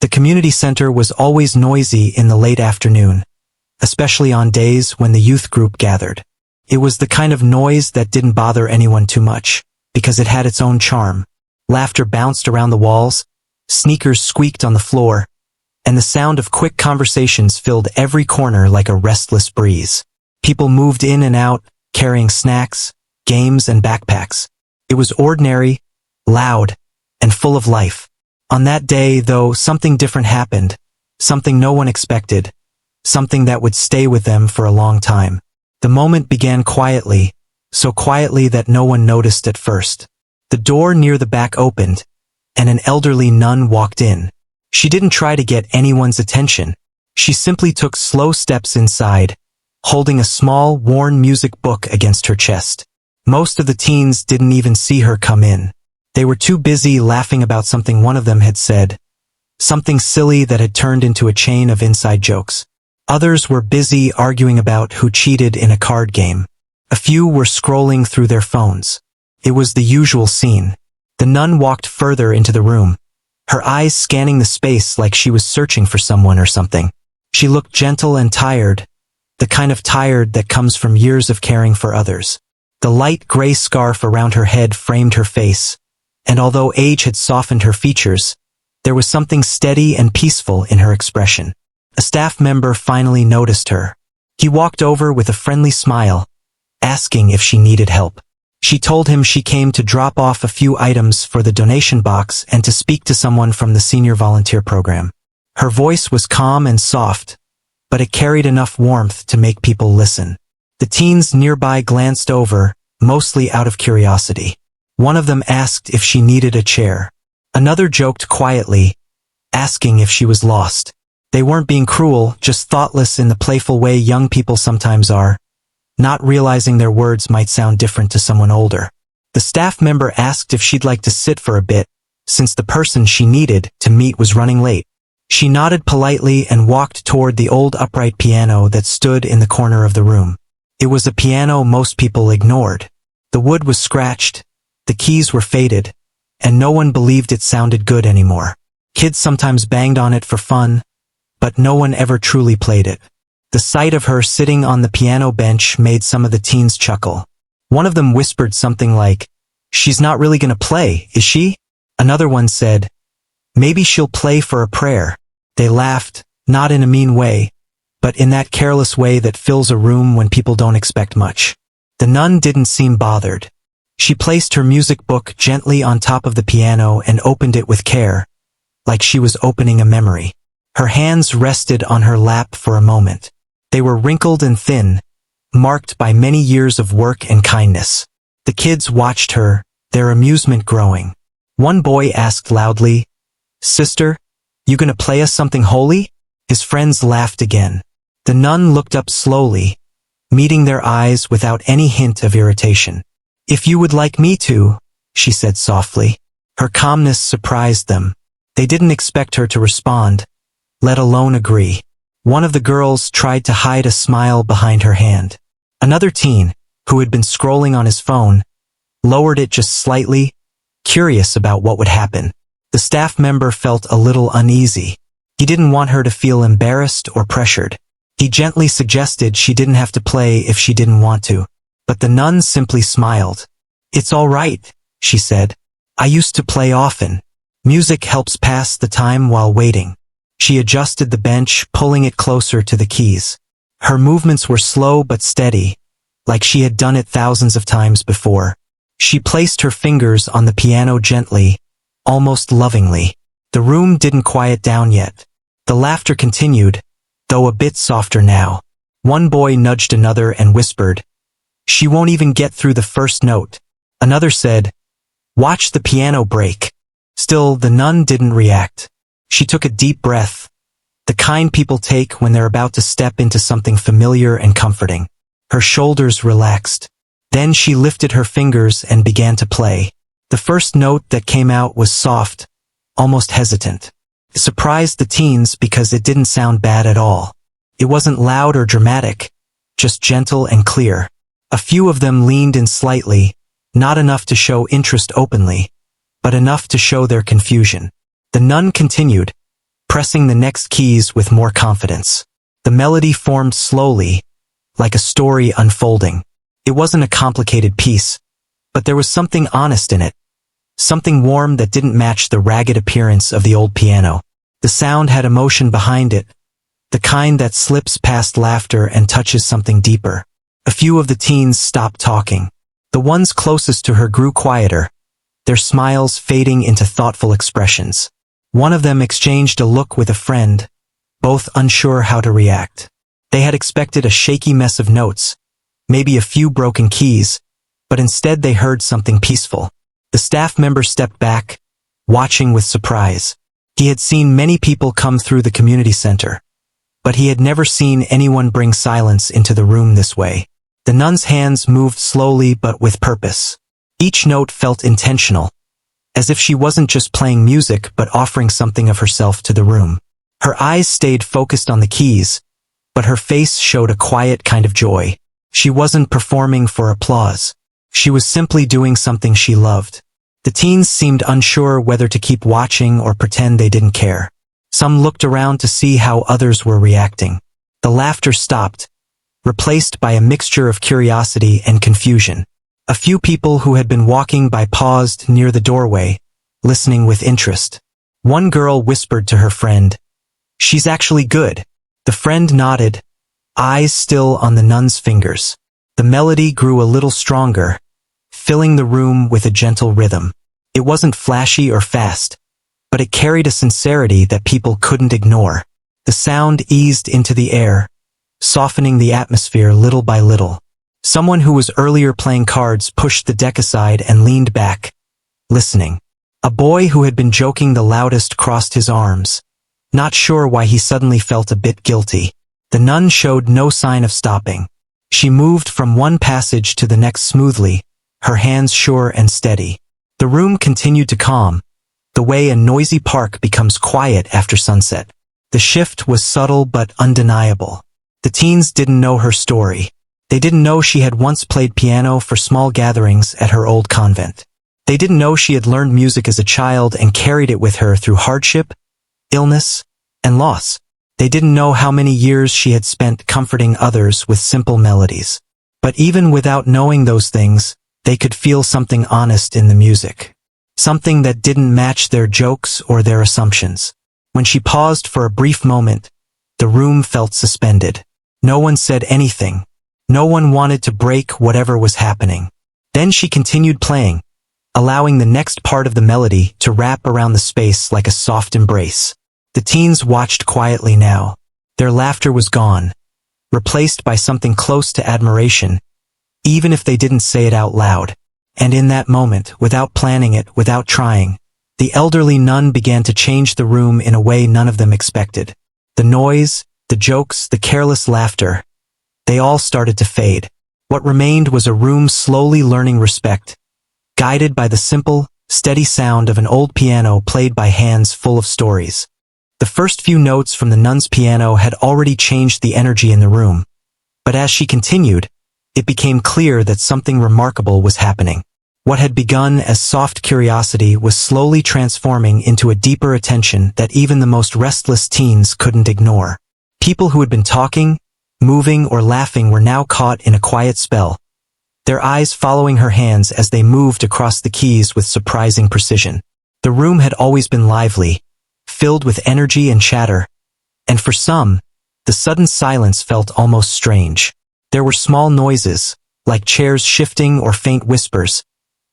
The community center was always noisy in the late afternoon, especially on days when the youth group gathered. It was the kind of noise that didn't bother anyone too much, because it had its own charm. Laughter bounced around the walls, sneakers squeaked on the floor, and the sound of quick conversations filled every corner like a restless breeze. People moved in and out, carrying snacks, games, and backpacks. It was ordinary, loud, and full of life. On that day, though, something different happened, something no one expected, something that would stay with them for a long time. The moment began quietly, so quietly that no one noticed at first. The door near the back opened, and an elderly nun walked in. She didn't try to get anyone's attention. She simply took slow steps inside, holding a small, worn music book against her chest. Most of the teens didn't even see her come in. They were too busy laughing about something one of them had said, something silly that had turned into a chain of inside jokes. Others were busy arguing about who cheated in a card game. A few were scrolling through their phones. It was the usual scene. The nun walked further into the room, her eyes scanning the space like she was searching for someone or something. She looked gentle and tired, the kind of tired that comes from years of caring for others. The light gray scarf around her head framed her face, and although age had softened her features, there was something steady and peaceful in her expression. A staff member finally noticed her. He walked over with a friendly smile, asking if she needed help. She told him she came to drop off a few items for the donation box and to speak to someone from the senior volunteer program. Her voice was calm and soft, but it carried enough warmth to make people listen. The teens nearby glanced over, mostly out of curiosity. One of them asked if she needed a chair. Another joked quietly, asking if she was lost. They weren't being cruel, just thoughtless in the playful way young people sometimes are, not realizing their words might sound different to someone older. The staff member asked if she'd like to sit for a bit, since the person she needed to meet was running late. She nodded politely and walked toward the old upright piano that stood in the corner of the room. It was a piano most people ignored. The wood was scratched, the keys were faded, and no one believed it sounded good anymore. Kids sometimes banged on it for fun, but no one ever truly played it. The sight of her sitting on the piano bench made some of the teens chuckle. One of them whispered something like, "She's not really gonna play, is she?" Another one said, "Maybe she'll play for a prayer." They laughed, not in a mean way, but in that careless way that fills a room when people don't expect much. The nun didn't seem bothered. She placed her music book gently on top of the piano and opened it with care, like she was opening a memory. Her hands rested on her lap for a moment. They were wrinkled and thin, marked by many years of work and kindness. The kids watched her, their amusement growing. One boy asked loudly, "Sister, you gonna play us something holy?" His friends laughed again. The nun looked up slowly, meeting their eyes without any hint of irritation. "If you would like me to," she said softly. Her calmness surprised them. They didn't expect her to respond, let alone agree. One of the girls tried to hide a smile behind her hand. Another teen, who had been scrolling on his phone, lowered it just slightly, curious about what would happen. The staff member felt a little uneasy. He didn't want her to feel embarrassed or pressured. He gently suggested she didn't have to play if she didn't want to. But the nun simply smiled. "It's all right," she said. "I used to play often. Music helps pass the time while waiting." She adjusted the bench, pulling it closer to the keys. Her movements were slow but steady, like she had done it thousands of times before. She placed her fingers on the piano gently, almost lovingly. The room didn't quiet down yet. The laughter continued, though a bit softer now. One boy nudged another and whispered, "She won't even get through the first note." Another said, "Watch the piano break." Still, the nun didn't react. She took a deep breath, the kind people take when they're about to step into something familiar and comforting. Her shoulders relaxed. Then she lifted her fingers and began to play. The first note that came out was soft, almost hesitant. It surprised the teens because it didn't sound bad at all. It wasn't loud or dramatic, just gentle and clear. A few of them leaned in slightly, not enough to show interest openly, but enough to show their confusion. The nun continued, pressing the next keys with more confidence. The melody formed slowly, like a story unfolding. It wasn't a complicated piece, but there was something honest in it. Something warm that didn't match the ragged appearance of the old piano. The sound had emotion behind it, the kind that slips past laughter and touches something deeper. A few of the teens stopped talking. The ones closest to her grew quieter, their smiles fading into thoughtful expressions. One of them exchanged a look with a friend, both unsure how to react. They had expected a shaky mess of notes, maybe a few broken keys, but instead they heard something peaceful. The staff member stepped back, watching with surprise. He had seen many people come through the community center, but he had never seen anyone bring silence into the room this way. The nun's hands moved slowly but with purpose. Each note felt intentional, as if she wasn't just playing music but offering something of herself to the room. Her eyes stayed focused on the keys, but her face showed a quiet kind of joy. She wasn't performing for applause. She was simply doing something she loved. The teens seemed unsure whether to keep watching or pretend they didn't care. Some looked around to see how others were reacting. The laughter stopped, replaced by a mixture of curiosity and confusion. A few people who had been walking by paused near the doorway, listening with interest. One girl whispered to her friend, "She's actually good." The friend nodded, eyes still on the nun's fingers. The melody grew a little stronger, filling the room with a gentle rhythm. It wasn't flashy or fast, but it carried a sincerity that people couldn't ignore. The sound eased into the air, softening the atmosphere little by little. Someone who was earlier playing cards pushed the deck aside and leaned back, listening. A boy who had been joking the loudest crossed his arms, not sure why he suddenly felt a bit guilty. The nun showed no sign of stopping. She moved from one passage to the next smoothly, her hands sure and steady. The room continued to calm, the way a noisy park becomes quiet after sunset. The shift was subtle but undeniable. The teens didn't know her story. They didn't know she had once played piano for small gatherings at her old convent. They didn't know she had learned music as a child and carried it with her through hardship, illness, and loss. They didn't know how many years she had spent comforting others with simple melodies. But even without knowing those things, they could feel something honest in the music. Something that didn't match their jokes or their assumptions. When she paused for a brief moment, the room felt suspended. No one said anything. No one wanted to break whatever was happening. Then she continued playing, allowing the next part of the melody to wrap around the space like a soft embrace. The teens watched quietly now. Their laughter was gone, replaced by something close to admiration, even if they didn't say it out loud. And in that moment, without planning it, without trying, the elderly nun began to change the room in a way none of them expected. The noise, the jokes, the careless laughter, they all started to fade. What remained was a room slowly learning respect, guided by the simple, steady sound of an old piano played by hands full of stories. The first few notes from the nun's piano had already changed the energy in the room, but as she continued, it became clear that something remarkable was happening. What had begun as soft curiosity was slowly transforming into a deeper attention that even the most restless teens couldn't ignore. People who had been talking, moving, or laughing were now caught in a quiet spell, their eyes following her hands as they moved across the keys with surprising precision. The room had always been lively, filled with energy and chatter, and for some, the sudden silence felt almost strange. There were small noises, like chairs shifting or faint whispers,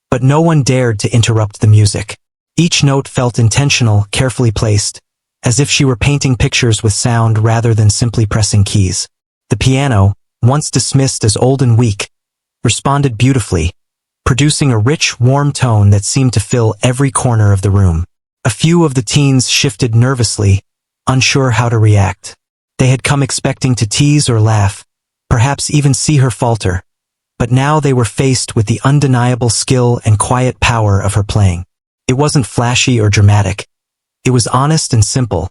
but no one dared to interrupt the music. Each note felt intentional, carefully placed, as if she were painting pictures with sound rather than simply pressing keys. The piano, once dismissed as old and weak, responded beautifully, producing a rich, warm tone that seemed to fill every corner of the room. A few of the teens shifted nervously, unsure how to react. They had come expecting to tease or laugh, perhaps even see her falter, but now they were faced with the undeniable skill and quiet power of her playing. It wasn't flashy or dramatic. It was honest and simple,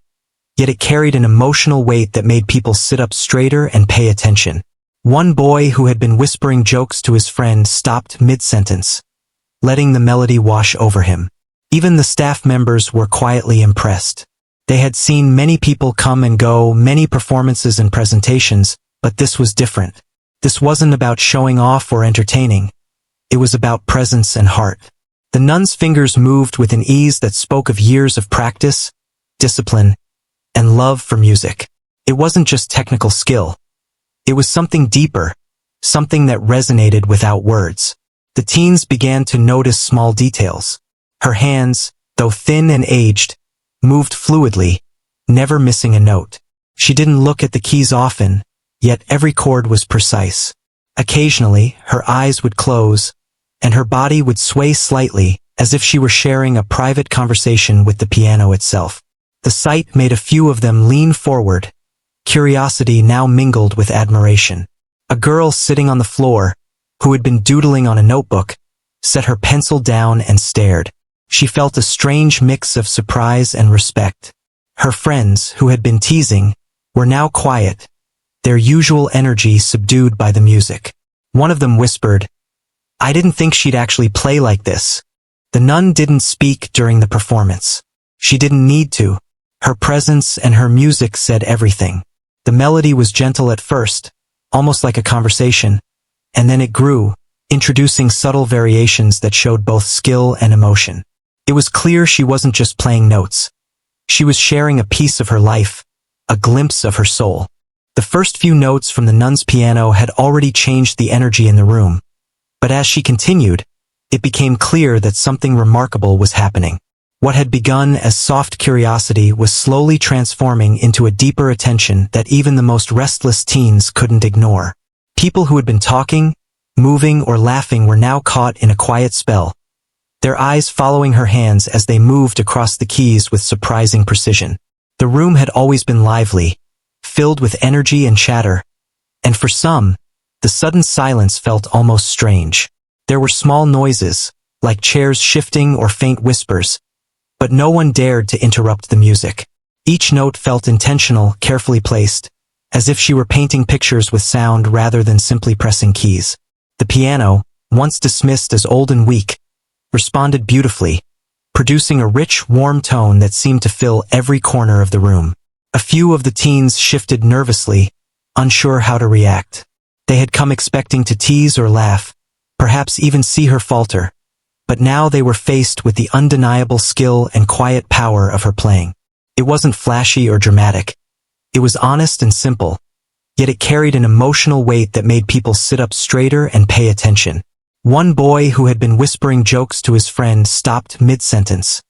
yet it carried an emotional weight that made people sit up straighter and pay attention. One boy who had been whispering jokes to his friend stopped mid-sentence, letting the melody wash over him. Even the staff members were quietly impressed. They had seen many people come and go, many performances and presentations, but this was different. This wasn't about showing off or entertaining. It was about presence and heart. The nun's fingers moved with an ease that spoke of years of practice, discipline, and love for music. It wasn't just technical skill. It was something deeper, something that resonated without words. The teens began to notice small details. Her hands, though thin and aged, moved fluidly, never missing a note. She didn't look at the keys often, yet every chord was precise. Occasionally, her eyes would close, and her body would sway slightly, as if she were sharing a private conversation with the piano itself. The sight made a few of them lean forward, curiosity now mingled with admiration. A girl sitting on the floor, who had been doodling on a notebook, set her pencil down and stared. She felt a strange mix of surprise and respect. Her friends, who had been teasing, were now quiet, their usual energy subdued by the music. One of them whispered, "I didn't think she'd actually play like this." The nun didn't speak during the performance. She didn't need to. Her presence and her music said everything. The melody was gentle at first, almost like a conversation, and then it grew, introducing subtle variations that showed both skill and emotion. It was clear she wasn't just playing notes. She was sharing a piece of her life, a glimpse of her soul. The first few notes from the nun's piano had already changed the energy in the room, but as she continued, it became clear that something remarkable was happening. What had begun as soft curiosity was slowly transforming into a deeper attention that even the most restless teens couldn't ignore. People who had been talking, moving, or laughing were now caught in a quiet spell, their eyes following her hands as they moved across the keys with surprising precision. The room had always been lively, filled with energy and chatter, and for some, the sudden silence felt almost strange. There were small noises, like chairs shifting or faint whispers, but no one dared to interrupt the music. Each note felt intentional, carefully placed, as if she were painting pictures with sound rather than simply pressing keys. The piano, once dismissed as old and weak, responded beautifully, producing a rich, warm tone that seemed to fill every corner of the room. A few of the teens shifted nervously, unsure how to react. They had come expecting to tease or laugh, perhaps even see her falter, but now they were faced with the undeniable skill and quiet power of her playing. It wasn't flashy or dramatic. It was honest and simple, yet it carried an emotional weight that made people sit up straighter and pay attention. One boy who had been whispering jokes to his friend stopped mid-sentence,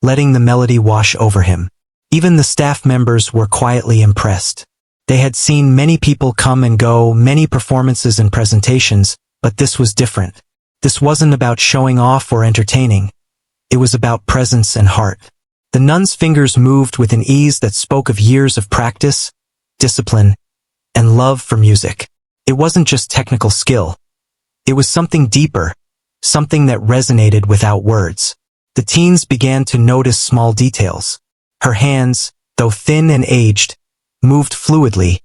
letting the melody wash over him. Even the staff members were quietly impressed. They had seen many people come and go, many performances and presentations, but this was different. This wasn't about showing off or entertaining. It was about presence and heart. The nun's fingers moved with an ease that spoke of years of practice, discipline, and love for music. It wasn't just technical skill. It was something deeper, something that resonated without words. The teens began to notice small details. Her hands, though thin and aged, moved fluidly,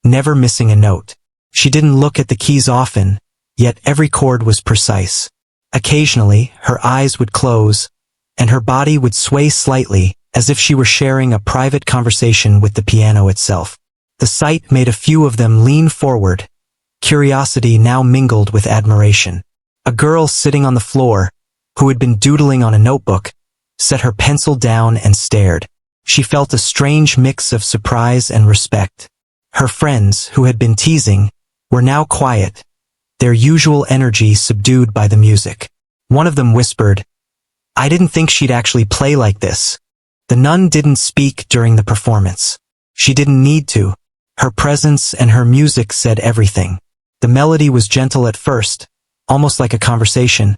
never missing a note. She didn't look at the keys often, yet every chord was precise. Occasionally, her eyes would close, and her body would sway slightly, as if she were sharing a private conversation with the piano itself. The sight made a few of them lean forward, curiosity now mingled with admiration. A girl sitting on the floor, who had been doodling on a notebook, set her pencil down and stared. She felt a strange mix of surprise and respect. Her friends, who had been teasing, were now quiet, their usual energy subdued by the music. One of them whispered, "I didn't think she'd actually play like this." The nun didn't speak during the performance. She didn't need to. Her presence and her music said everything. The melody was gentle at first, almost like a conversation,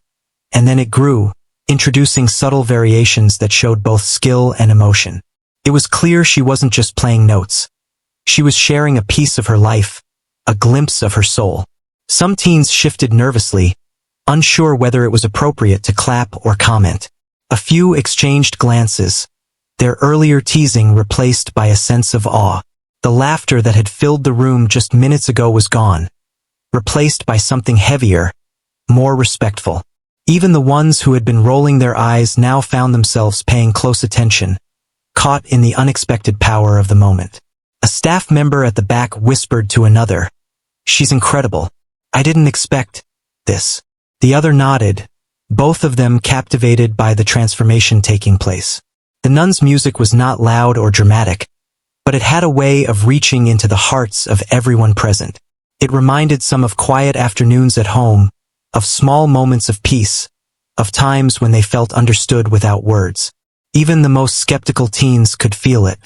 and then it grew, introducing subtle variations that showed both skill and emotion. It was clear she wasn't just playing notes. She was sharing a piece of her life, a glimpse of her soul. Some teens shifted nervously, unsure whether it was appropriate to clap or comment. A few exchanged glances, their earlier teasing replaced by a sense of awe. The laughter that had filled the room just minutes ago was gone, replaced by something heavier, more respectful. Even the ones who had been rolling their eyes now found themselves paying close attention, caught in the unexpected power of the moment. A staff member at the back whispered to another, "She's incredible. I didn't expect this." The other nodded, both of them captivated by the transformation taking place. The nun's music was not loud or dramatic, but it had a way of reaching into the hearts of everyone present. It reminded some of quiet afternoons at home, of small moments of peace, of times when they felt understood without words. Even the most skeptical teens could feel it.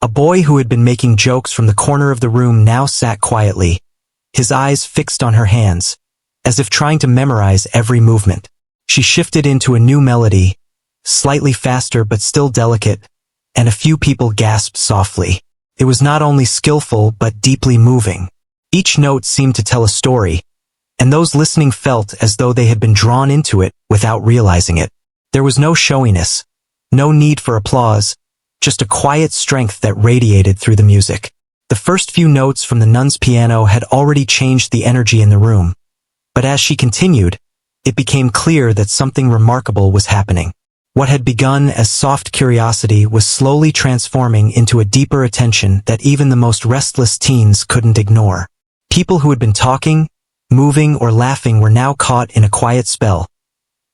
A boy who had been making jokes from the corner of the room now sat quietly, his eyes fixed on her hands, as if trying to memorize every movement. She shifted into a new melody, slightly faster but still delicate, and a few people gasped softly. It was not only skillful but deeply moving. Each note seemed to tell a story, and those listening felt as though they had been drawn into it without realizing it. There was no showiness, no need for applause, just a quiet strength that radiated through the music. The first few notes from the nun's piano had already changed the energy in the room, but as she continued, it became clear that something remarkable was happening. What had begun as soft curiosity was slowly transforming into a deeper attention that even the most restless teens couldn't ignore. People who had been talking, moving, or laughing were now caught in a quiet spell,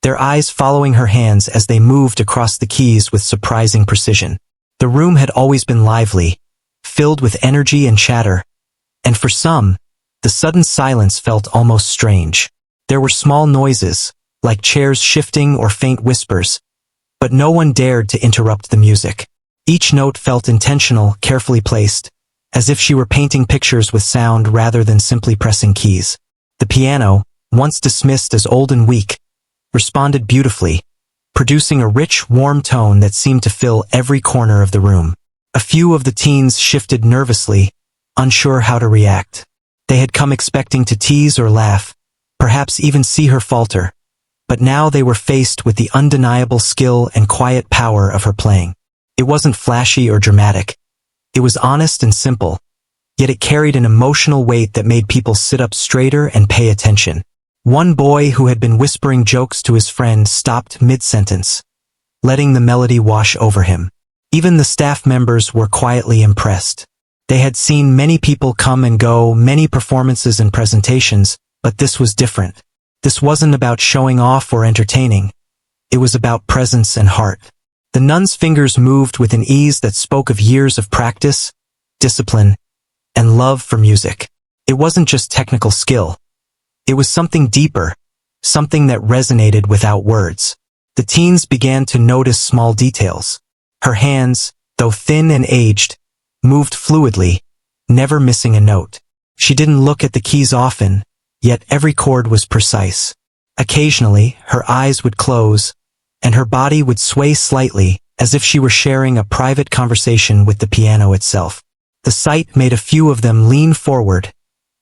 their eyes following her hands as they moved across the keys with surprising precision. The room had always been lively, filled with energy and chatter, and for some, the sudden silence felt almost strange. There were small noises, like chairs shifting or faint whispers, but no one dared to interrupt the music. Each note felt intentional, carefully placed, as if she were painting pictures with sound rather than simply pressing keys. The piano, once dismissed as old and weak, responded beautifully, producing a rich, warm tone that seemed to fill every corner of the room. A few of the teens shifted nervously, unsure how to react. They had come expecting to tease or laugh, perhaps even see her falter, but now they were faced with the undeniable skill and quiet power of her playing. It wasn't flashy or dramatic. It was honest and simple, yet it carried an emotional weight that made people sit up straighter and pay attention. One boy who had been whispering jokes to his friend stopped mid-sentence, letting the melody wash over him. Even the staff members were quietly impressed. They had seen many people come and go, many performances and presentations, but this was different. This wasn't about showing off or entertaining. It was about presence and heart. The nun's fingers moved with an ease that spoke of years of practice, discipline, and love for music. It wasn't just technical skill. It was something deeper, something that resonated without words. The teens began to notice small details. Her hands, though thin and aged, moved fluidly, never missing a note. She didn't look at the keys often, yet every chord was precise. Occasionally, her eyes would close, and her body would sway slightly, as if she were sharing a private conversation with the piano itself. The sight made a few of them lean forward,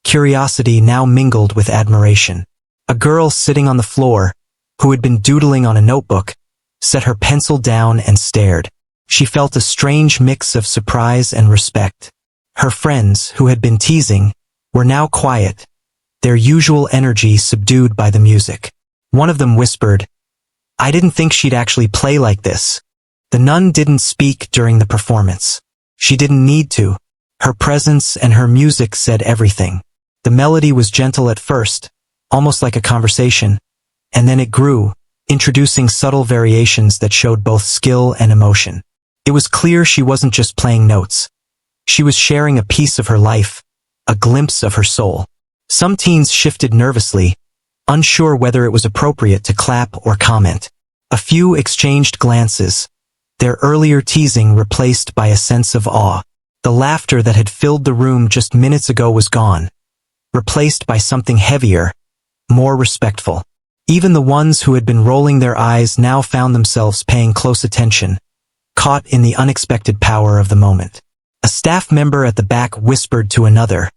curiosity now mingled with admiration. A girl sitting on the floor, who had been doodling on a notebook, set her pencil down and stared. She felt a strange mix of surprise and respect. Her friends, who had been teasing, were now quiet, their usual energy subdued by the music. One of them whispered, "I didn't think she'd actually play like this." The nun didn't speak during the performance. She didn't need to. Her presence and her music said everything. The melody was gentle at first, almost like a conversation, and then it grew, introducing subtle variations that showed both skill and emotion. It was clear she wasn't just playing notes. She was sharing a piece of her life, a glimpse of her soul. Some teens shifted nervously, unsure whether it was appropriate to clap or comment. A few exchanged glances, their earlier teasing replaced by a sense of awe. The laughter that had filled the room just minutes ago was gone, replaced by something heavier, more respectful. Even the ones who had been rolling their eyes now found themselves paying close attention, caught in the unexpected power of the moment. A staff member at the back whispered to another,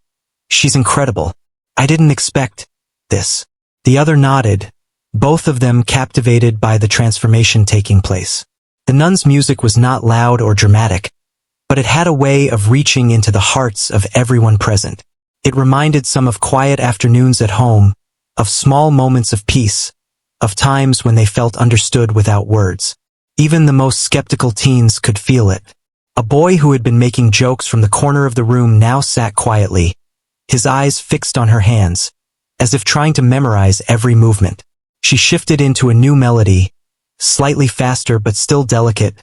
"She's incredible. I didn't expect this." The other nodded, both of them captivated by the transformation taking place. The nun's music was not loud or dramatic, but it had a way of reaching into the hearts of everyone present. It reminded some of quiet afternoons at home, of small moments of peace, of times when they felt understood without words. Even the most skeptical teens could feel it. A boy who had been making jokes from the corner of the room now sat quietly, his eyes fixed on her hands, as if trying to memorize every movement. She shifted into a new melody, slightly faster but still delicate,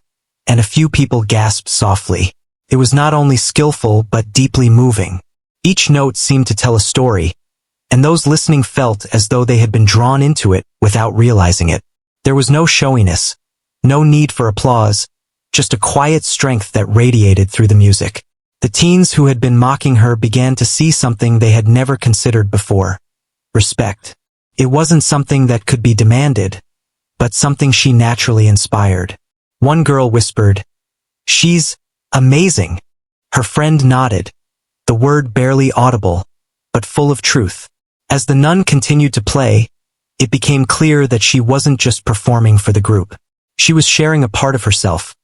and a few people gasped softly. It was not only skillful but deeply moving. Each note seemed to tell a story, and those listening felt as though they had been drawn into it without realizing it. There was no showiness, no need for applause, just a quiet strength that radiated through the music. The teens who had been mocking her began to see something they had never considered before: respect. It wasn't something that could be demanded, but something she naturally inspired. One girl whispered, "She's amazing." Her friend nodded, the word barely audible, but full of truth. As the nun continued to play, it became clear that she wasn't just performing for the group. She was sharing a part of herself,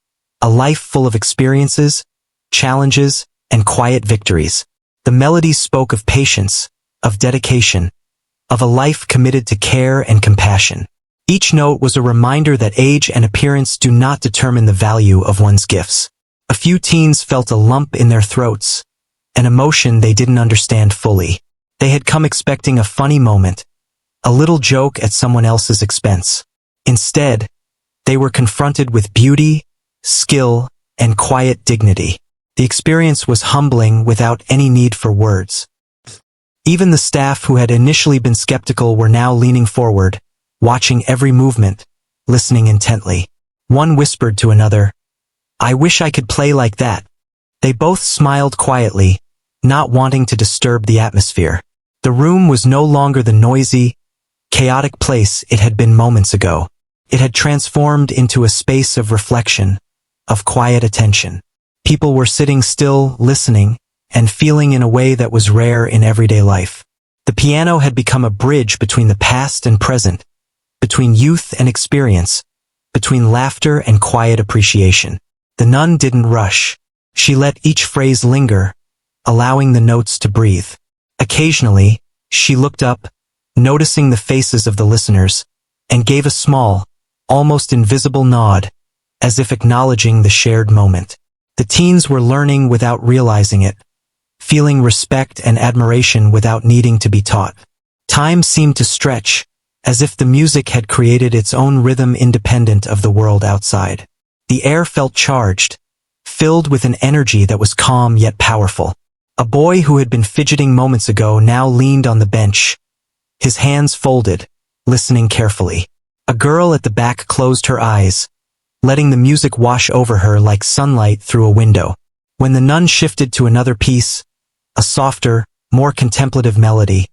a life full of experiences, challenges, and quiet victories. The melodies spoke of patience, of dedication, of a life committed to care and compassion. Each note was a reminder that age and appearance do not determine the value of one's gifts. A few teens felt a lump in their throats, an emotion they didn't understand fully. They had come expecting a funny moment, a little joke at someone else's expense. Instead, they were confronted with beauty, skill, and quiet dignity. The experience was humbling without any need for words. Even the staff who had initially been skeptical were now leaning forward, watching every movement, listening intently. One whispered to another, "I wish I could play like that." They both smiled quietly, not wanting to disturb the atmosphere. The room was no longer the noisy, chaotic place it had been moments ago. It had transformed into a space of reflection, of quiet attention. People were sitting still, listening, and feeling in a way that was rare in everyday life. The piano had become a bridge between the past and present, between youth and experience, between laughter and quiet appreciation. The nun didn't rush. She let each phrase linger, allowing the notes to breathe. Occasionally, she looked up, noticing the faces of the listeners, and gave a small, almost invisible nod, as if acknowledging the shared moment. The teens were learning without realizing it, feeling respect and admiration without needing to be taught. Time seemed to stretch, as if the music had created its own rhythm independent of the world outside. The air felt charged, filled with an energy that was calm yet powerful. A boy who had been fidgeting moments ago now leaned on the bench, his hands folded, listening carefully. A girl at the back closed her eyes, letting the music wash over her like sunlight through a window. When the nun shifted to another piece, a softer, more contemplative melody,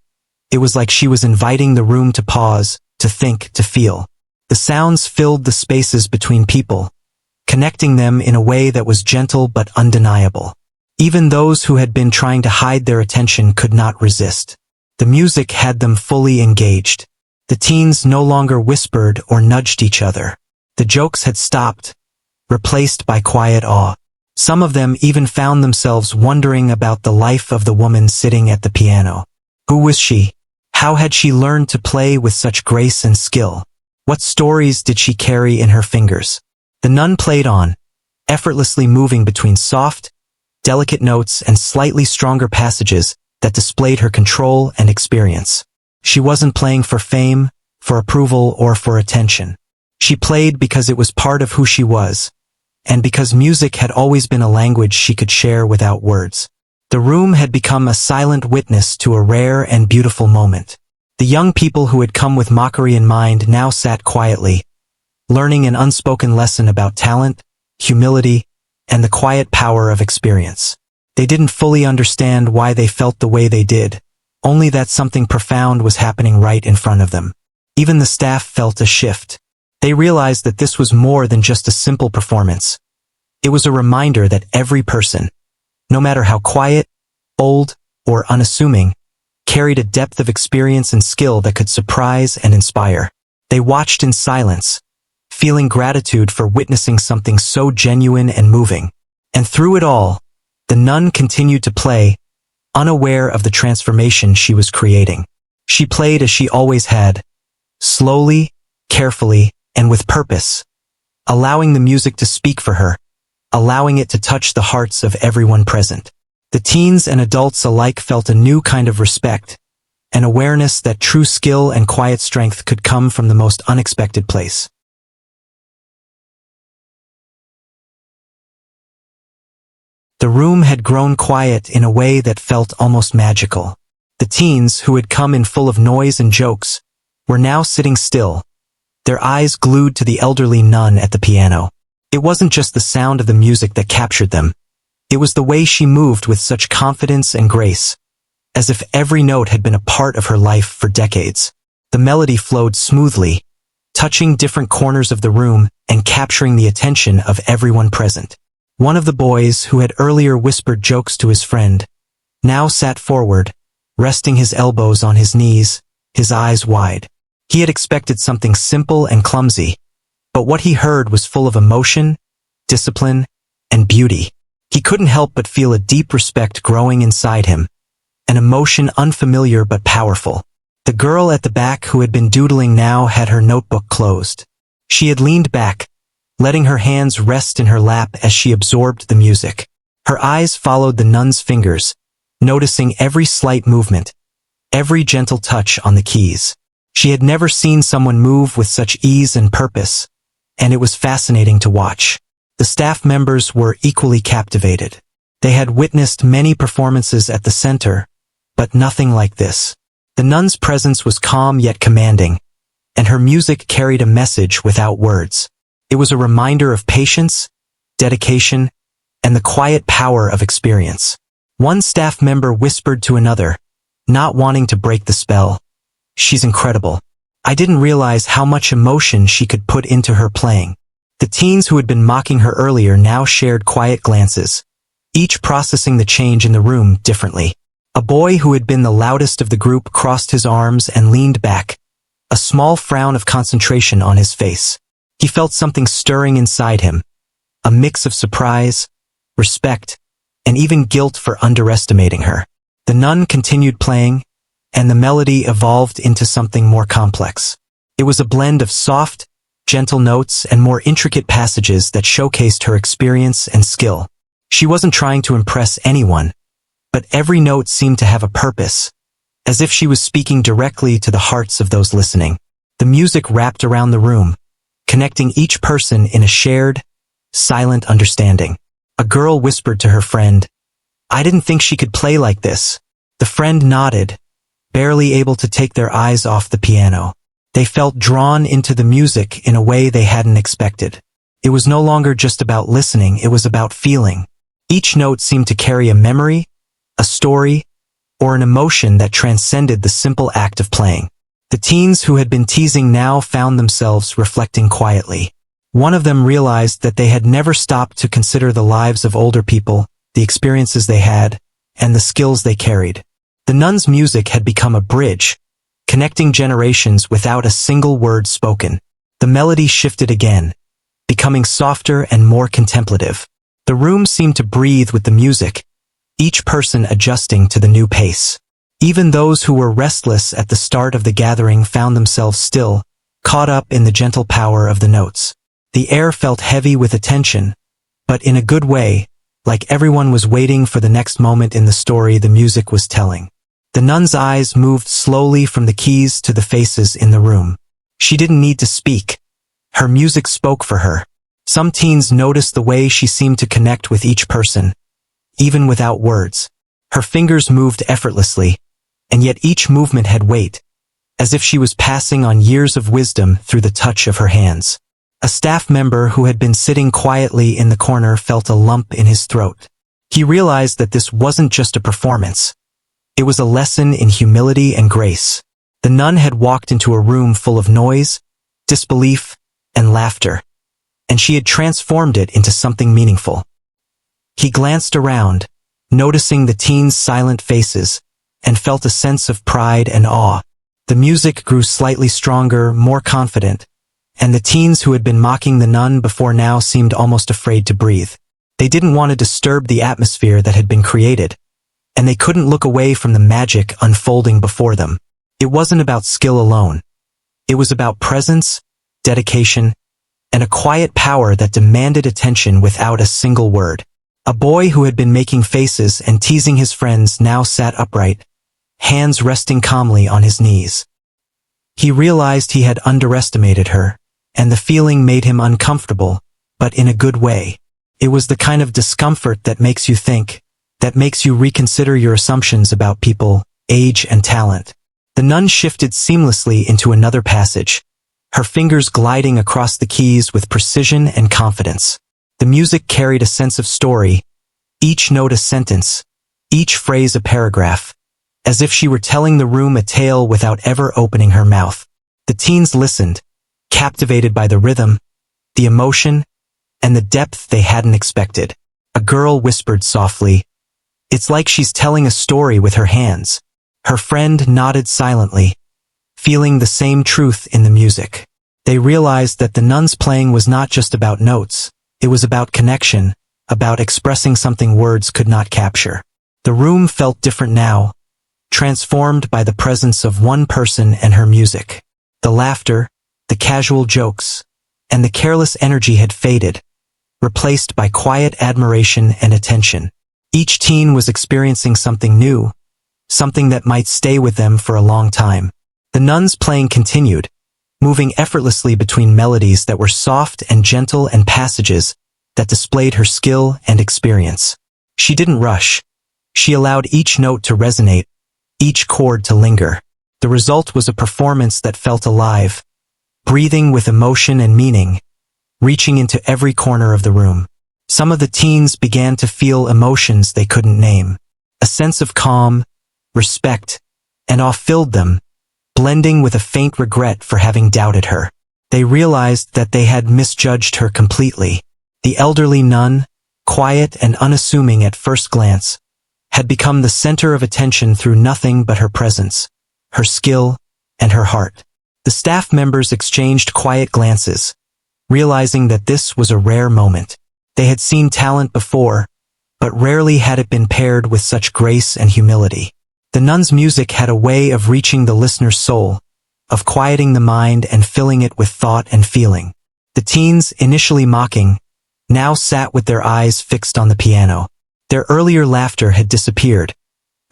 it was like she was inviting the room to pause, to think, to feel. The sounds filled the spaces between people, connecting them in a way that was gentle but undeniable. Even those who had been trying to hide their attention could not resist. The music had them fully engaged. The teens no longer whispered or nudged each other. The jokes had stopped, replaced by quiet awe. Some of them even found themselves wondering about the life of the woman sitting at the piano. Who was she? How had she learned to play with such grace and skill? What stories did she carry in her fingers? The nun played on, effortlessly moving between soft, delicate notes and slightly stronger passages that displayed her control and experience. She wasn't playing for fame, for approval, or for attention. She played because it was part of who she was, and because music had always been a language she could share without words. The room had become a silent witness to a rare and beautiful moment. The young people who had come with mockery in mind now sat quietly, learning an unspoken lesson about talent, humility, and the quiet power of experience. They didn't fully understand why they felt the way they did, only that something profound was happening right in front of them. Even the staff felt a shift. They realized that this was more than just a simple performance. It was a reminder that every person, no matter how quiet, old, or unassuming, carried a depth of experience and skill that could surprise and inspire. They watched in silence, feeling gratitude for witnessing something so genuine and moving. And through it all, the nun continued to play, unaware of the transformation she was creating. She played as she always had, slowly, carefully, and with purpose, allowing the music to speak for her, allowing it to touch the hearts of everyone present. The teens and adults alike felt a new kind of respect, an awareness that true skill and quiet strength could come from the most unexpected place. The room had grown quiet in a way that felt almost magical. The teens, who had come in full of noise and jokes, were now sitting still, their eyes glued to the elderly nun at the piano. It wasn't just the sound of the music that captured them. It was the way she moved with such confidence and grace, as if every note had been a part of her life for decades. The melody flowed smoothly, touching different corners of the room and capturing the attention of everyone present. One of the boys, who had earlier whispered jokes to his friend, now sat forward, resting his elbows on his knees, his eyes wide. He had expected something simple and clumsy, but what he heard was full of emotion, discipline, and beauty. He couldn't help but feel a deep respect growing inside him, an emotion unfamiliar but powerful. The girl at the back, who had been doodling, now had her notebook closed. She had leaned back, letting her hands rest in her lap as she absorbed the music. Her eyes followed the nun's fingers, noticing every slight movement, every gentle touch on the keys. She had never seen someone move with such ease and purpose, and it was fascinating to watch. The staff members were equally captivated. They had witnessed many performances at the center, but nothing like this. The nun's presence was calm yet commanding, and her music carried a message without words. It was a reminder of patience, dedication, and the quiet power of experience. One staff member whispered to another, not wanting to break the spell, "She's incredible. I didn't realize how much emotion she could put into her playing." The teens who had been mocking her earlier now shared quiet glances, each processing the change in the room differently. A boy who had been the loudest of the group crossed his arms and leaned back, a small frown of concentration on his face. He felt something stirring inside him, a mix of surprise, respect, and even guilt for underestimating her. The nun continued playing, and the melody evolved into something more complex. It was a blend of soft, gentle notes and more intricate passages that showcased her experience and skill. She wasn't trying to impress anyone, but every note seemed to have a purpose, as if she was speaking directly to the hearts of those listening. The music wrapped around the room, connecting each person in a shared, silent understanding. A girl whispered to her friend, "I didn't think she could play like this." The friend nodded, barely able to take their eyes off the piano. They felt drawn into the music in a way they hadn't expected. It was no longer just about listening, it was about feeling. Each note seemed to carry a memory, a story, or an emotion that transcended the simple act of playing. The teens who had been teasing now found themselves reflecting quietly. One of them realized that they had never stopped to consider the lives of older people, the experiences they had, and the skills they carried. The nun's music had become a bridge, connecting generations without a single word spoken. The melody shifted again, becoming softer and more contemplative. The room seemed to breathe with the music, each person adjusting to the new pace. Even those who were restless at the start of the gathering found themselves still, caught up in the gentle power of the notes. The air felt heavy with attention, but in a good way, like everyone was waiting for the next moment in the story the music was telling. The nun's eyes moved slowly from the keys to the faces in the room. She didn't need to speak. Her music spoke for her. Some teens noticed the way she seemed to connect with each person, even without words. Her fingers moved effortlessly, and yet each movement had weight, as if she was passing on years of wisdom through the touch of her hands. A staff member who had been sitting quietly in the corner felt a lump in his throat. He realized that this wasn't just a performance. It was a lesson in humility and grace. The nun had walked into a room full of noise, disbelief, and laughter, and she had transformed it into something meaningful. He glanced around, noticing the teens' silent faces, and felt a sense of pride and awe. The music grew slightly stronger, more confident, and the teens who had been mocking the nun before now seemed almost afraid to breathe. They didn't want to disturb the atmosphere that had been created, and they couldn't look away from the magic unfolding before them. It wasn't about skill alone. It was about presence, dedication, and a quiet power that demanded attention without a single word. A boy who had been making faces and teasing his friends now sat upright, hands resting calmly on his knees. He realized he had underestimated her, and the feeling made him uncomfortable, but in a good way. It was the kind of discomfort that makes you think, that makes you reconsider your assumptions about people, age, and talent. The nun shifted seamlessly into another passage, her fingers gliding across the keys with precision and confidence. The music carried a sense of story, each note a sentence, each phrase a paragraph, as if she were telling the room a tale without ever opening her mouth. The teens listened, captivated by the rhythm, the emotion, and the depth they hadn't expected. A girl whispered softly, "It's like she's telling a story with her hands." Her friend nodded silently, feeling the same truth in the music. They realized that the nun's playing was not just about notes, it was about connection, about expressing something words could not capture. The room felt different now, transformed by the presence of one person and her music. The laughter, the casual jokes, and the careless energy had faded, replaced by quiet admiration and attention. Each teen was experiencing something new, something that might stay with them for a long time. The nun's playing continued, moving effortlessly between melodies that were soft and gentle and passages that displayed her skill and experience. She didn't rush. She allowed each note to resonate, each chord to linger. The result was a performance that felt alive, breathing with emotion and meaning, reaching into every corner of the room. Some of the teens began to feel emotions they couldn't name. A sense of calm, respect, and awe filled them, blending with a faint regret for having doubted her. They realized that they had misjudged her completely. The elderly nun, quiet and unassuming at first glance, had become the center of attention through nothing but her presence, her skill, and her heart. The staff members exchanged quiet glances, realizing that this was a rare moment. They had seen talent before, but rarely had it been paired with such grace and humility. The nun's music had a way of reaching the listener's soul, of quieting the mind and filling it with thought and feeling. The teens, initially mocking, now sat with their eyes fixed on the piano. Their earlier laughter had disappeared,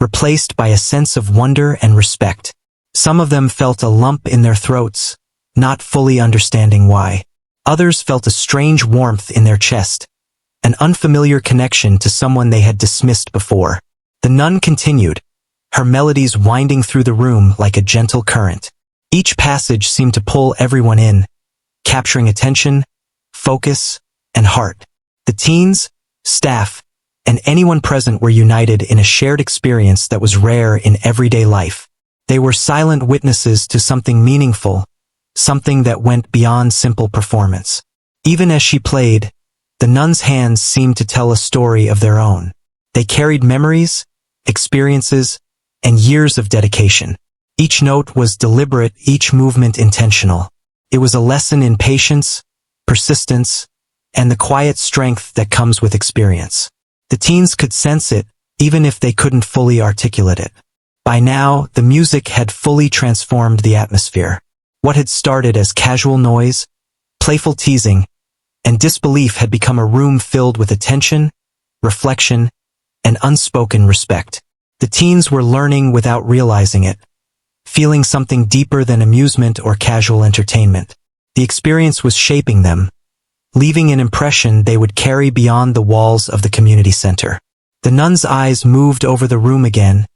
replaced by a sense of wonder and respect. Some of them felt a lump in their throats, not fully understanding why. Others felt a strange warmth in their chest, an unfamiliar connection to someone they had dismissed before. The nun continued, her melodies winding through the room like a gentle current. Each passage seemed to pull everyone in, capturing attention, focus, and heart. The teens, staff, and anyone present were united in a shared experience that was rare in everyday life. They were silent witnesses to something meaningful, something that went beyond simple performance. Even as she played, the nun's hands seemed to tell a story of their own. They carried memories, experiences, and years of dedication. Each note was deliberate, each movement intentional. It was a lesson in patience, persistence, and the quiet strength that comes with experience. The teens could sense it, even if they couldn't fully articulate it. By now, the music had fully transformed the atmosphere. What had started as casual noise, playful teasing, and disbelief had become a room filled with attention, reflection, and unspoken respect. The teens were learning without realizing it, feeling something deeper than amusement or casual entertainment. The experience was shaping them, leaving an impression they would carry beyond the walls of the community center. The nun's eyes moved over the room again,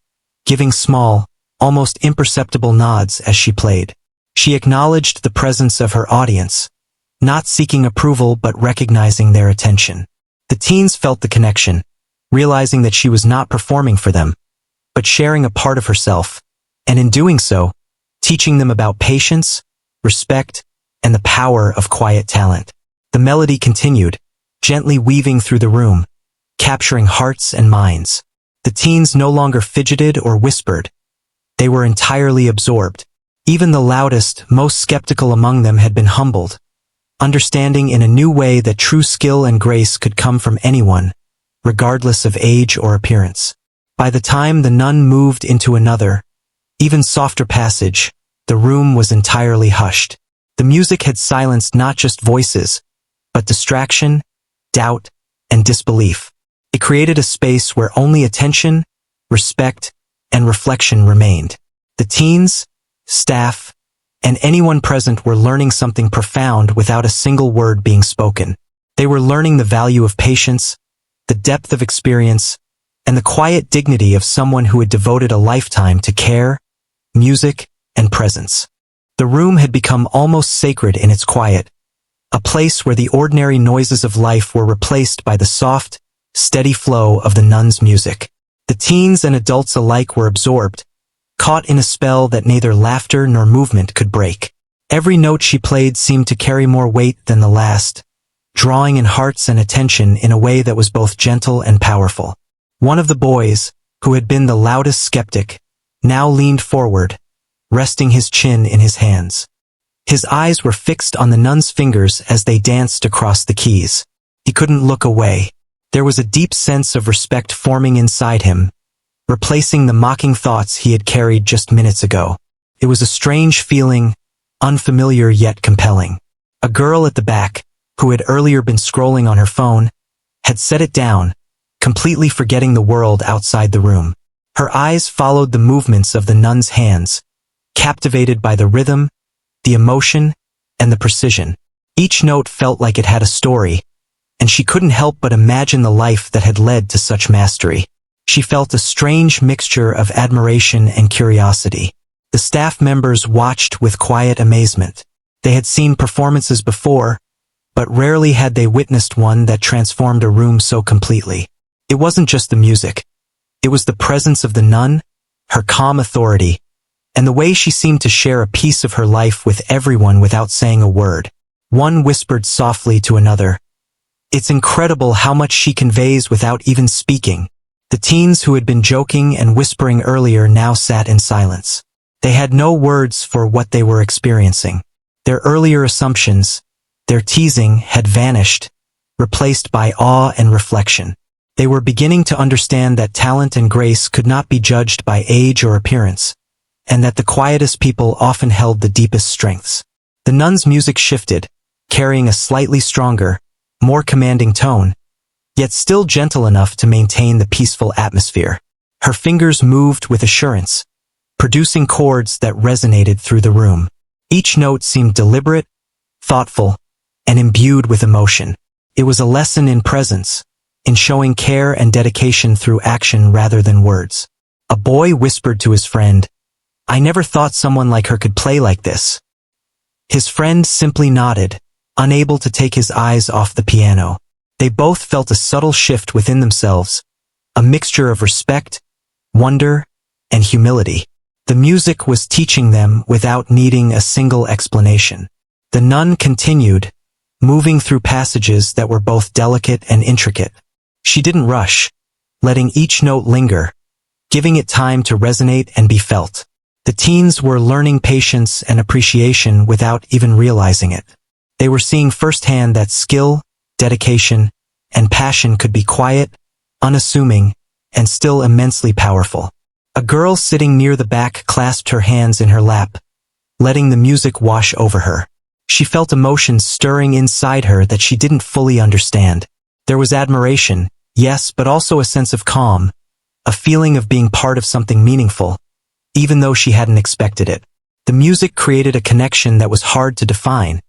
giving small, almost imperceptible nods as she played. She acknowledged the presence of her audience, not seeking approval but recognizing their attention. The teens felt the connection, realizing that she was not performing for them, but sharing a part of herself, and in doing so, teaching them about patience, respect, and the power of quiet talent. The melody continued, gently weaving through the room, capturing hearts and minds. The teens no longer fidgeted or whispered. They were entirely absorbed. Even the loudest, most skeptical among them had been humbled, understanding in a new way that true skill and grace could come from anyone, regardless of age or appearance. By the time the nun moved into another, even softer passage, the room was entirely hushed. The music had silenced not just voices, but distraction, doubt, and disbelief. It created a space where only attention, respect, and reflection remained. The teens, staff, and anyone present were learning something profound without a single word being spoken. They were learning the value of patience, the depth of experience, and the quiet dignity of someone who had devoted a lifetime to care, music, and presence. The room had become almost sacred in its quiet, a place where the ordinary noises of life were replaced by the soft, steady flow of the nun's music. The teens and adults alike were absorbed, caught in a spell that neither laughter nor movement could break. Every note she played seemed to carry more weight than the last, drawing in hearts and attention in a way that was both gentle and powerful. One of the boys, who had been the loudest skeptic, now leaned forward, resting his chin in his hands. His eyes were fixed on the nun's fingers as they danced across the keys. He couldn't look away. There was a deep sense of respect forming inside him, replacing the mocking thoughts he had carried just minutes ago. It was a strange feeling, unfamiliar yet compelling. A girl at the back, who had earlier been scrolling on her phone, had set it down, completely forgetting the world outside the room. Her eyes followed the movements of the nun's hands, captivated by the rhythm, the emotion, and the precision. Each note felt like it had a story, and she couldn't help but imagine the life that had led to such mastery. She felt a strange mixture of admiration and curiosity. The staff members watched with quiet amazement. They had seen performances before, but rarely had they witnessed one that transformed a room so completely. It wasn't just the music. It was the presence of the nun, her calm authority, and the way she seemed to share a piece of her life with everyone without saying a word. One whispered softly to another, "It's incredible how much she conveys without even speaking." The teens who had been joking and whispering earlier now sat in silence. They had no words for what they were experiencing. Their earlier assumptions, their teasing, had vanished, replaced by awe and reflection. They were beginning to understand that talent and grace could not be judged by age or appearance, and that the quietest people often held the deepest strengths. The nun's music shifted, carrying a slightly stronger, more commanding tone, yet still gentle enough to maintain the peaceful atmosphere. Her fingers moved with assurance, producing chords that resonated through the room. Each note seemed deliberate, thoughtful, and imbued with emotion. It was a lesson in presence, in showing care and dedication through action rather than words. A boy whispered to his friend, "I never thought someone like her could play like this." His friend simply nodded, unable to take his eyes off the piano. They both felt a subtle shift within themselves, a mixture of respect, wonder, and humility. The music was teaching them without needing a single explanation. The nun continued, moving through passages that were both delicate and intricate. She didn't rush, letting each note linger, giving it time to resonate and be felt. The teens were learning patience and appreciation without even realizing it. They were seeing firsthand that skill, dedication, and passion could be quiet, unassuming, and still immensely powerful. A girl sitting near the back clasped her hands in her lap, letting the music wash over her. She felt emotions stirring inside her that she didn't fully understand. There was admiration, yes, but also a sense of calm, a feeling of being part of something meaningful, even though she hadn't expected it. The music created a connection that was hard to define,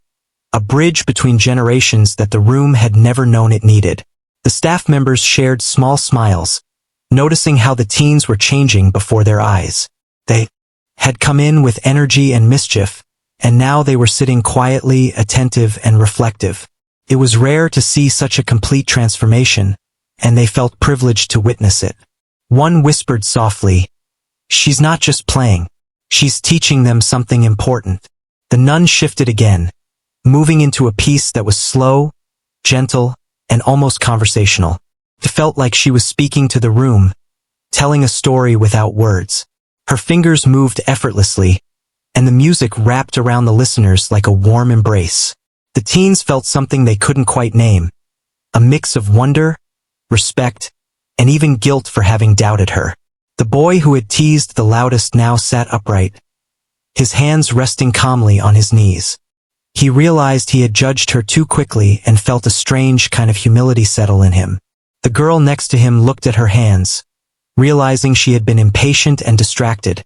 a bridge between generations that the room had never known it needed. The staff members shared small smiles, noticing how the teens were changing before their eyes. They had come in with energy and mischief, and now they were sitting quietly, attentive, and reflective. It was rare to see such a complete transformation, and they felt privileged to witness it. One whispered softly, "She's not just playing. She's teaching them something important." The nun shifted again, moving into a piece that was slow, gentle, and almost conversational. It felt like she was speaking to the room, telling a story without words. Her fingers moved effortlessly, and the music wrapped around the listeners like a warm embrace. The teens felt something they couldn't quite name, a mix of wonder, respect, and even guilt for having doubted her. The boy who had teased the loudest now sat upright, his hands resting calmly on his knees. He realized he had judged her too quickly and felt a strange kind of humility settle in him. The girl next to him looked at her hands, realizing she had been impatient and distracted.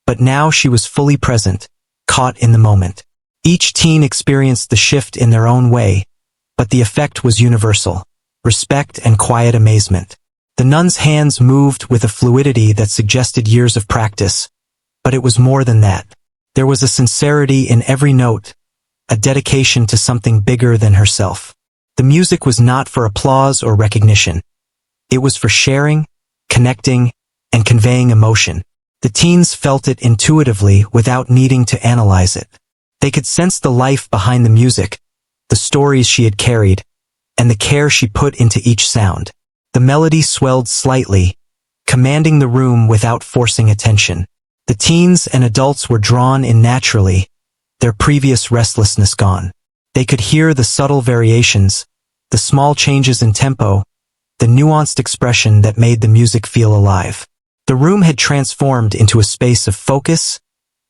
But now she was fully present, caught in the moment. Each teen experienced the shift in their own way, but the effect was universal: respect and quiet amazement. The nun's hands moved with a fluidity that suggested years of practice, but it was more than that. There was a sincerity in every note, a dedication to something bigger than herself. The music was not for applause or recognition. It was for sharing, connecting, and conveying emotion. The teens felt it intuitively without needing to analyze it. They could sense the life behind the music, the stories she had carried, and the care she put into each sound. The melody swelled slightly, commanding the room without forcing attention. The teens and adults were drawn in naturally, their previous restlessness gone. They could hear the subtle variations, the small changes in tempo, the nuanced expression that made the music feel alive. The room had transformed into a space of focus,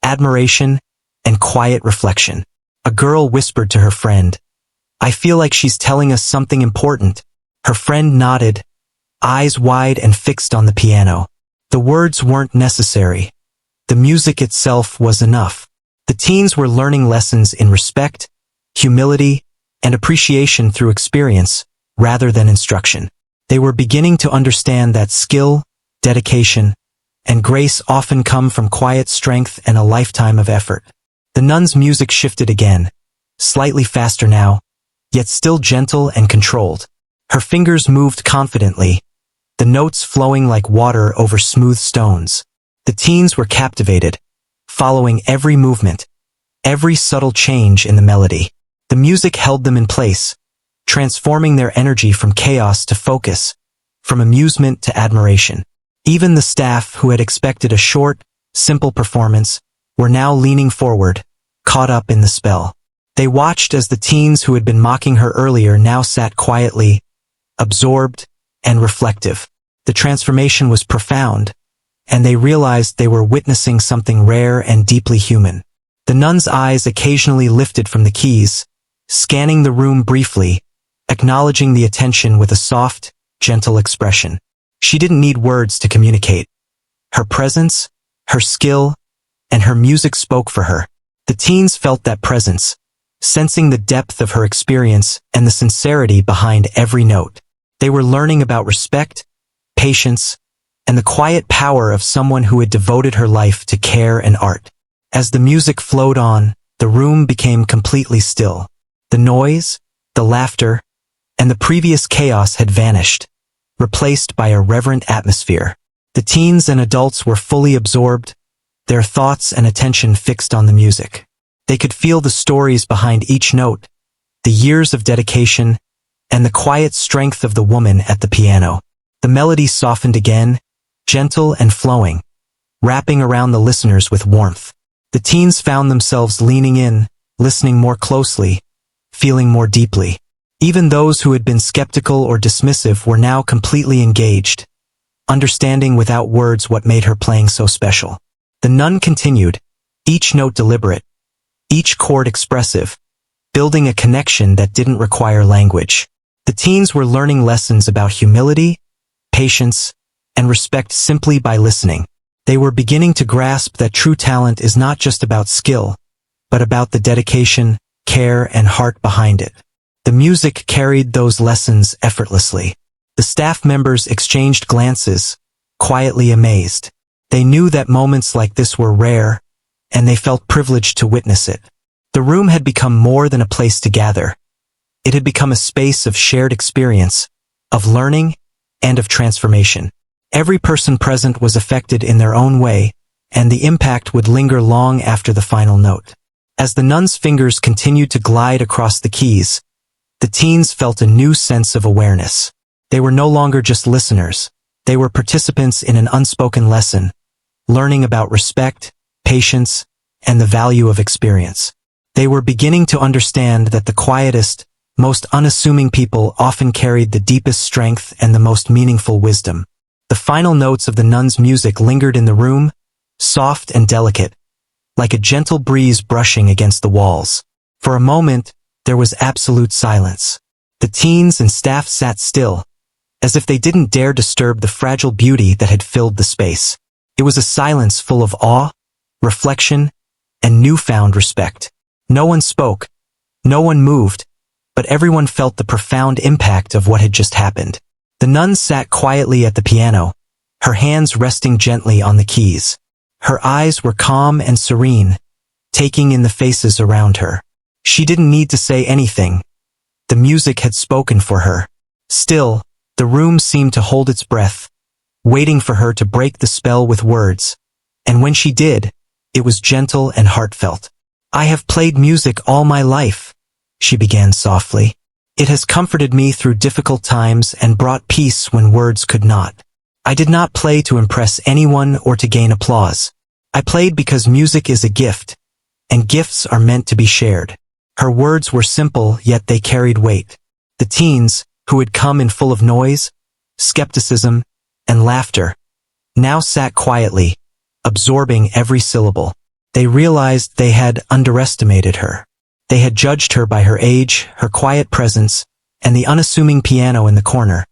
admiration, and quiet reflection. A girl whispered to her friend, "I feel like she's telling us something important." Her friend nodded, eyes wide and fixed on the piano. The words weren't necessary. The music itself was enough. The teens were learning lessons in respect, humility, and appreciation through experience, rather than instruction. They were beginning to understand that skill, dedication, and grace often come from quiet strength and a lifetime of effort. The nun's music shifted again, slightly faster now, yet still gentle and controlled. Her fingers moved confidently, the notes flowing like water over smooth stones. The teens were captivated, following every movement, every subtle change in the melody. The music held them in place, transforming their energy from chaos to focus, from amusement to admiration. Even the staff, who had expected a short, simple performance, were now leaning forward, caught up in the spell. They watched as the teens who had been mocking her earlier now sat quietly, absorbed, and reflective. The transformation was profound, and they realized they were witnessing something rare and deeply human. The nun's eyes occasionally lifted from the keys, scanning the room briefly, acknowledging the attention with a soft, gentle expression. She didn't need words to communicate. Her presence, her skill, and her music spoke for her. The teens felt that presence, sensing the depth of her experience and the sincerity behind every note. They were learning about respect, patience, and the quiet power of someone who had devoted her life to care and art. As the music flowed on, the room became completely still. The noise, the laughter, and the previous chaos had vanished, replaced by a reverent atmosphere. The teens and adults were fully absorbed, their thoughts and attention fixed on the music. They could feel the stories behind each note, the years of dedication, and the quiet strength of the woman at the piano. The melody softened again, gentle and flowing, wrapping around the listeners with warmth. The teens found themselves leaning in, listening more closely, feeling more deeply. Even those who had been skeptical or dismissive were now completely engaged, understanding without words what made her playing so special. The nun continued, each note deliberate, each chord expressive, building a connection that didn't require language. The teens were learning lessons about humility, patience, and respect simply by listening. They were beginning to grasp that true talent is not just about skill, but about the dedication, care, and heart behind it. The music carried those lessons effortlessly. The staff members exchanged glances, quietly amazed. They knew that moments like this were rare, and they felt privileged to witness it. The room had become more than a place to gather. It had become a space of shared experience, of learning, and of transformation. Every person present was affected in their own way, and the impact would linger long after the final note. As the nun's fingers continued to glide across the keys, the teens felt a new sense of awareness. They were no longer just listeners. They were participants in an unspoken lesson, learning about respect, patience, and the value of experience. They were beginning to understand that the quietest, most unassuming people often carried the deepest strength and the most meaningful wisdom. The final notes of the nun's music lingered in the room, soft and delicate, like a gentle breeze brushing against the walls. For a moment, there was absolute silence. The teens and staff sat still, as if they didn't dare disturb the fragile beauty that had filled the space. It was a silence full of awe, reflection, and newfound respect. No one spoke, no one moved, but everyone felt the profound impact of what had just happened. The nun sat quietly at the piano, her hands resting gently on the keys. Her eyes were calm and serene, taking in the faces around her. She didn't need to say anything. The music had spoken for her. Still, the room seemed to hold its breath, waiting for her to break the spell with words. And when she did, it was gentle and heartfelt. "I have played music all my life," she began softly. "It has comforted me through difficult times and brought peace when words could not. I did not play to impress anyone or to gain applause. I played because music is a gift, and gifts are meant to be shared." Her words were simple, yet they carried weight. The teens, who had come in full of noise, skepticism, and laughter, now sat quietly, absorbing every syllable. They realized they had underestimated her. They had judged her by her age, her quiet presence, and the unassuming piano in the corner.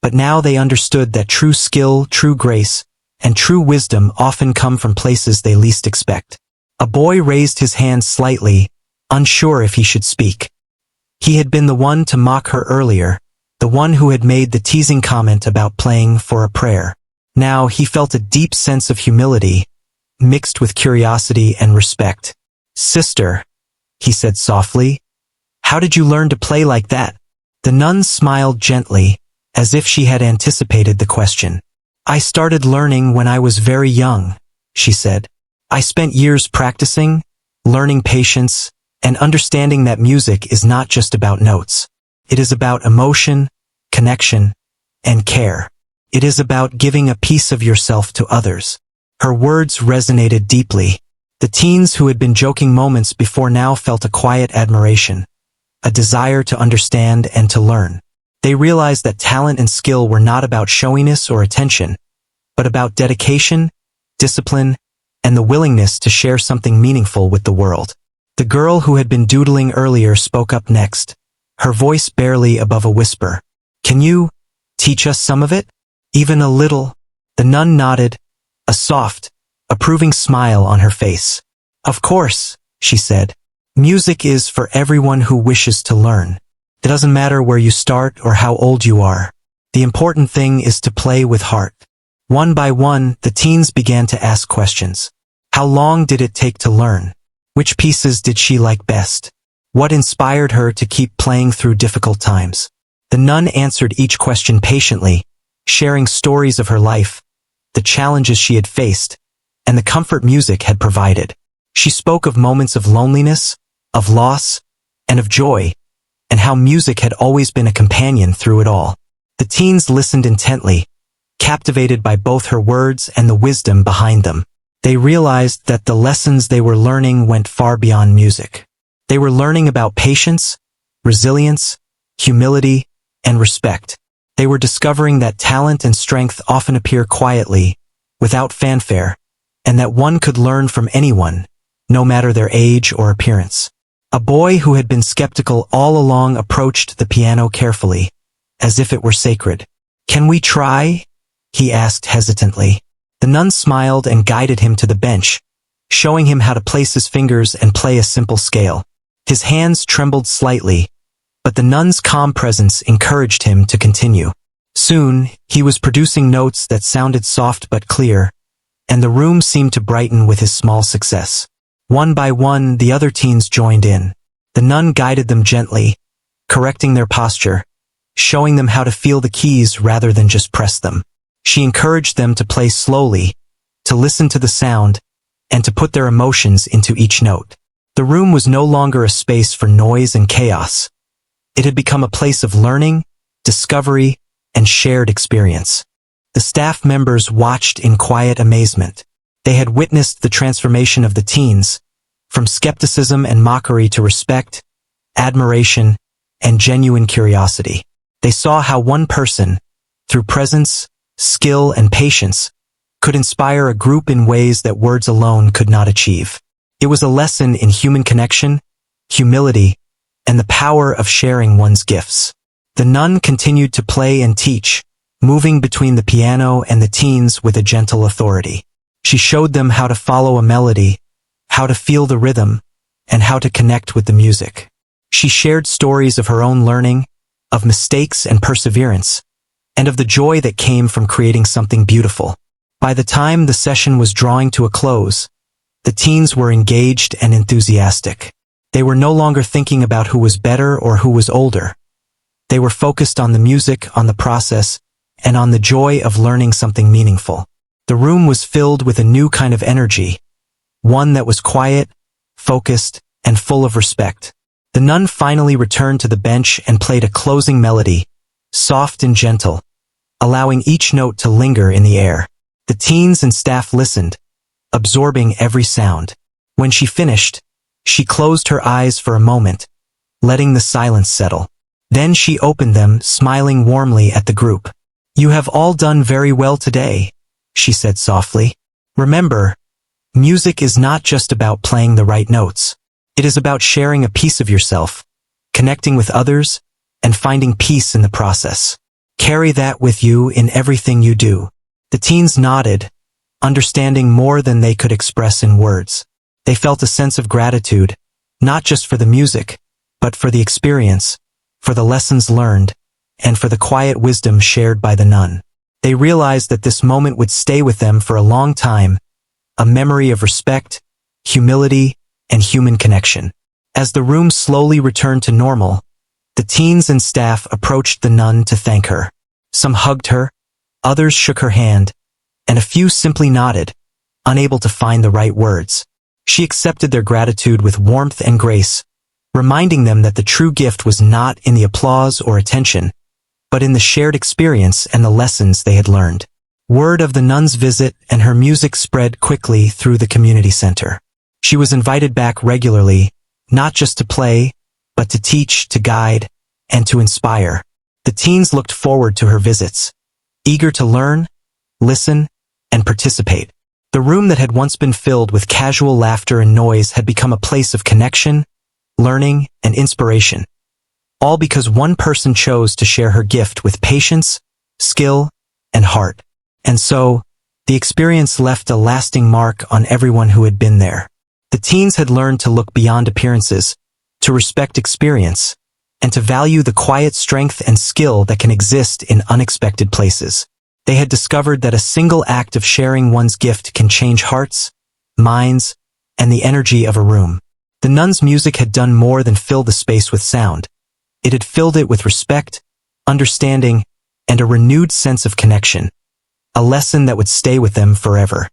But now they understood that true skill, true grace, and true wisdom often come from places they least expect. A boy raised his hand slightly, unsure if he should speak. He had been the one to mock her earlier, the one who had made the teasing comment about playing for a prayer. Now he felt a deep sense of humility, mixed with curiosity and respect. "Sister," he said softly, "how did you learn to play like that?" The nun smiled gently, as if she had anticipated the question. "I started learning when I was very young," she said. "I spent years practicing, learning patience, and understanding that music is not just about notes. It is about emotion, connection, and care. It is about giving a piece of yourself to others." Her words resonated deeply. The teens who had been joking moments before now felt a quiet admiration, a desire to understand and to learn. They realized that talent and skill were not about showiness or attention, but about dedication, discipline, and the willingness to share something meaningful with the world. The girl who had been doodling earlier spoke up next, her voice barely above a whisper. "Can you teach us some of it? Even a little?" The nun nodded, a soft, approving smile on her face. "Of course," she said. "Music is for everyone who wishes to learn. It doesn't matter where you start or how old you are. The important thing is to play with heart." One by one, the teens began to ask questions. How long did it take to learn? Which pieces did she like best? What inspired her to keep playing through difficult times? The nun answered each question patiently, sharing stories of her life, the challenges she had faced, and the comfort music had provided. She spoke of moments of loneliness, of loss, and of joy, and how music had always been a companion through it all. The teens listened intently, captivated by both her words and the wisdom behind them. They realized that the lessons they were learning went far beyond music. They were learning about patience, resilience, humility, and respect. They were discovering that talent and strength often appear quietly, without fanfare, and that one could learn from anyone, no matter their age or appearance. A boy who had been skeptical all along approached the piano carefully, as if it were sacred. "Can we try?" he asked hesitantly. The nun smiled and guided him to the bench, showing him how to place his fingers and play a simple scale. His hands trembled slightly, but the nun's calm presence encouraged him to continue. Soon, he was producing notes that sounded soft but clear, and the room seemed to brighten with his small success. One by one, the other teens joined in. The nun guided them gently, correcting their posture, showing them how to feel the keys rather than just press them. She encouraged them to play slowly, to listen to the sound, and to put their emotions into each note. The room was no longer a space for noise and chaos. It had become a place of learning, discovery, and shared experience. The staff members watched in quiet amazement. They had witnessed the transformation of the teens, from skepticism and mockery to respect, admiration, and genuine curiosity. They saw how one person, through presence, skill, and patience, could inspire a group in ways that words alone could not achieve. It was a lesson in human connection, humility, and the power of sharing one's gifts. The nun continued to play and teach, moving between the piano and the teens with a gentle authority. She showed them how to follow a melody, how to feel the rhythm, and how to connect with the music. She shared stories of her own learning, of mistakes and perseverance, and of the joy that came from creating something beautiful. By the time the session was drawing to a close, the teens were engaged and enthusiastic. They were no longer thinking about who was better or who was older. They were focused on the music, on the process, and on the joy of learning something meaningful. The room was filled with a new kind of energy, one that was quiet, focused, and full of respect. The nun finally returned to the bench and played a closing melody, soft and gentle, allowing each note to linger in the air. The teens and staff listened, absorbing every sound. When she finished, she closed her eyes for a moment, letting the silence settle. Then she opened them, smiling warmly at the group. "You have all done very well today," she said softly. "Remember, music is not just about playing the right notes. It is about sharing a piece of yourself, connecting with others, and finding peace in the process. Carry that with you in everything you do." The teens nodded, understanding more than they could express in words. They felt a sense of gratitude, not just for the music, but for the experience, for the lessons learned, and for the quiet wisdom shared by the nun. They realized that this moment would stay with them for a long time, a memory of respect, humility, and human connection. As the room slowly returned to normal, the teens and staff approached the nun to thank her. Some hugged her, others shook her hand, and a few simply nodded, unable to find the right words. She accepted their gratitude with warmth and grace, reminding them that the true gift was not in the applause or attention, but in the shared experience and the lessons they had learned. Word of the nun's visit and her music spread quickly through the community center. She was invited back regularly, not just to play, but to teach, to guide, and to inspire. The teens looked forward to her visits, eager to learn, listen, and participate. The room that had once been filled with casual laughter and noise had become a place of connection, learning, and inspiration. All because one person chose to share her gift with patience, skill, and heart. And so, the experience left a lasting mark on everyone who had been there. The teens had learned to look beyond appearances, to respect experience, and to value the quiet strength and skill that can exist in unexpected places. They had discovered that a single act of sharing one's gift can change hearts, minds, and the energy of a room. The nun's music had done more than fill the space with sound. It had filled it with respect, understanding, and a renewed sense of connection. A lesson that would stay with them forever.